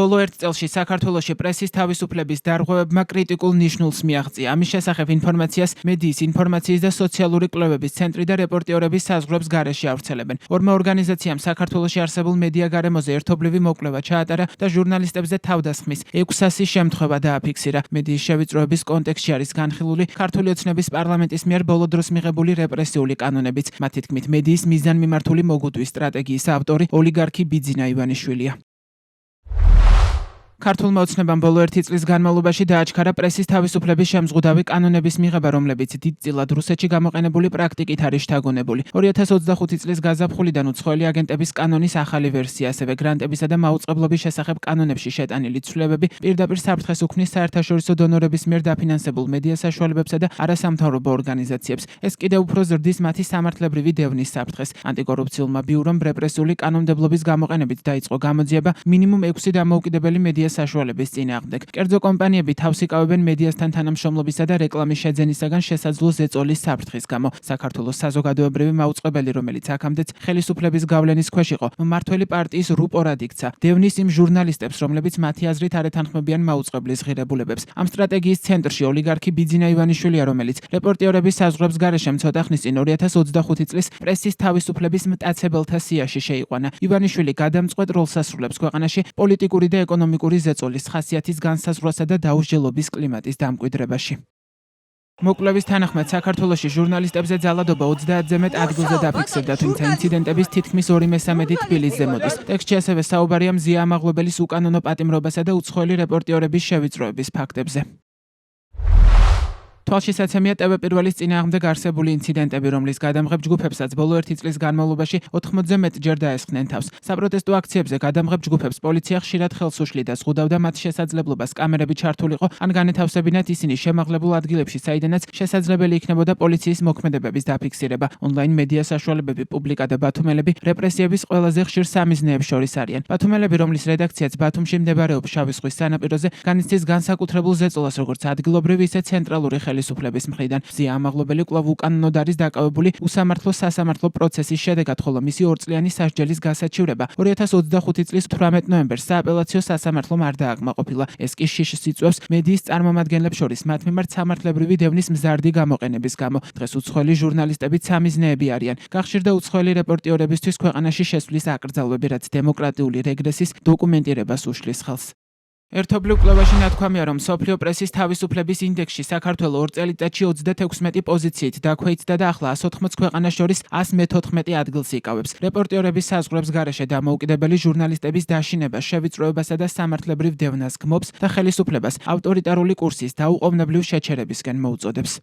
ბოლო ერთ წელში საქართველოში პრესის თავისუფლების დარღვევებმა კრიტიკულ ნიშნულს მიაღწია. ამის შესახებ ინფორმაციას მედიის ინფორმაციის და სოციალური კვლევების ცენტრი და რეპორტიორების საზღვრებს გარეშე ავრცელებენ. ორმა ორგანიზაციამ საქართველოში არსებულ მედია გარემოზე ერთობლივი მოკვლევა ჩაატარა და ჟურნალისტებზე თავდასხმის 600 შემთხვევა დააფიქსირა. მედიის შევიწროების კონტექსტში არის განხილული ქართული ოცნების პარლამენტის მიერ ბოლო დროს მიღებული რეპრესიული კანონებიც. მათი თქმით, მედიის მიზანმიმართული მოგუდვის სტრატეგიის ავტორი ოლიგარქი ბიძინა ივანიშვილია. ქართულმა ოცნებამ ბოლო ერთი წლის განმავლობაში დააჩქარა პრესის თავისუფლების შემზღუდავი კანონების მიღება, რომლებიც დიდწილად რუსეთში გამოყენებული პრაქტიკით არის შთაგონებული. 2025 წლის გაზაფხულიდან უცხოელი აგენტების კანონის ახალი ვერსია, ასევე გრანტებისა და მაუწყებლობის შესახებ კანონებში შეტანილი ცვლილებები პირდაპირ საფრთხეს უქმნის საერთაშორისო დონორების მიერ დაფინანსებულ მედია საშუალებებსა და არასამთავრობო ორგანიზაციებს. ეს კიდევ უფრო ზრდის მათი სამართლებრივი დევნის საფრთხეს. ანტიკორუფციულმა ბიურომ რეპრესიული კანონმდებლობის გამოყენებით დაიწყო გამოძიება მინიმუმ 6 დამოუკიდებელი მედია საშუალების წინააღმდეგ. კერძო კომპანიები თავს იკავებენ მედიასთან თანამშრომლობისა და რეკლამის შეძენისაგან შესაძლო ზეწოლის საფრთხის გამო. საქართველოს საზოგადოებრივი მაუწყებელი, რომელიც აქამდეც ხელისუფლების გავლენის ქვეშ იყო, მმართველი პარტიის რუპორად იქცა. დევნის იმ ჟურნალისტებს, რომლებიც მათი აზრით არ ეთანხმებიან მაუწყებლის ღირებულებებს. ამ სტრატეგიის ცენტრში ოლიგარქი ბიძინა ივანიშვილია, რომელიც რეპორტიორების საზღვრებს გარეშე ცოტა ხნის წინ 2025 წლის პრესის თავისუფლების მტაცებელთა სიაში შეიყვანა. ივანიშვილი გადამწყვეტ როლს ასრულებს ქვეყანაში პოლიტიკური და ეკონომიკური ზეწოლის ხასიათის განსაზღვრასა და დაუსჯელობის კლიმატის დამკვიდრებაში. მოკვლევის თანახმად საქართველოში ჟურნალისტებზე ძალადობა 30-ზე მეტ ადგილზე დაფიქსირდა, თუმცა ინციდენტების თითქმის 2/3 თბილისზე მოდის. ტექსტში ასევე საუბარია მზია ამაღლობელის უკანონო პატიმრობასა და უცხოელი რეპორტიორების შევიწროების ფაქტებზე. თვალშისაცემია ტv1-ის წინააღმდეგ არსებული ინციდენტები, რომლის გადამღებ ჯგუფებსაც ბოლო ერთი წლის განმავლობაში 80-ზე მეტჯერ დაესხნენ თავს. საპროტესტო აქციებზე გადამღებ ჯგუფებს პოლიცია ხშირად ხელს უშლიდა, ზღუდავდა მათ შესაძლებლობას კამერები ჩართულიყო ან განეთავსებინათ ისინი შემაღლებულ ადგილებში, საიდანაც შესაძლებელი იქნებოდა პოლიციის მოქმედებების დაფიქსირება. ონლაინ მედია საშუალებები, პუბლიკა და ბათუმელები რეპრესიების ყველაზე ხშირ სამიზნეებს შორის არიან. ბათუმელები, რომლის რედაქციაც ბათუმში მდებარეობს შავი ზღვის სანაპიროზე, განიცდის განსაკუთრებულ ზეწოლას როგორც ადგილობრივი, ისე ცენტრალური ხელისუფლების მხრიდან. მზია ამაღლობელი კვლავ უკანონოდ არის დაკავებული უსამართლო-სასამართლო პროცესის შედეგად, ხოლო მისი 2 წლიანი სასჯელის გასაჩივრება 2025 წლის 18 ნოემბერს სააპელაციო სასამართლომ არ დააკმაყოფილა. ეს კი შიშს იწვევს მედიის წარმომადგენლებს შორის მათ მიმართ სამართლებრივი დევნის მზარდი გამოყენების გამო. დღეს უცხოელი ჟურნალისტები სამიზნეები არიან. გახშირდა უცხოელი რეპორტიორებისთვის ქვეყანაში შესვლის აკრძალვები, რაც დემოკრატიული რეგრესის დოკუმენტირებას უშლის ხელს. ერთობლივ კვლევაში ნათქვამია, რომ მსოფლიო პრესის თავისუფლების ინდექსში საქართველო 2 წელიწადში 36 პოზიციით დაქვეითდა და ახლა 180 ქვეყანას შორის 114 ადგილს იკავებს. რეპორტიორების საზღვრებს გარეშე დამოუკიდებელი ჟურნალისტების დაშინება, შევიწროებასა და სამართლებრივ დევნას გმობს და ხელისუფლებას ავტორიტარული კურსის დაუყოვნებლივ შეჩერებისკენ მოუწოდებს.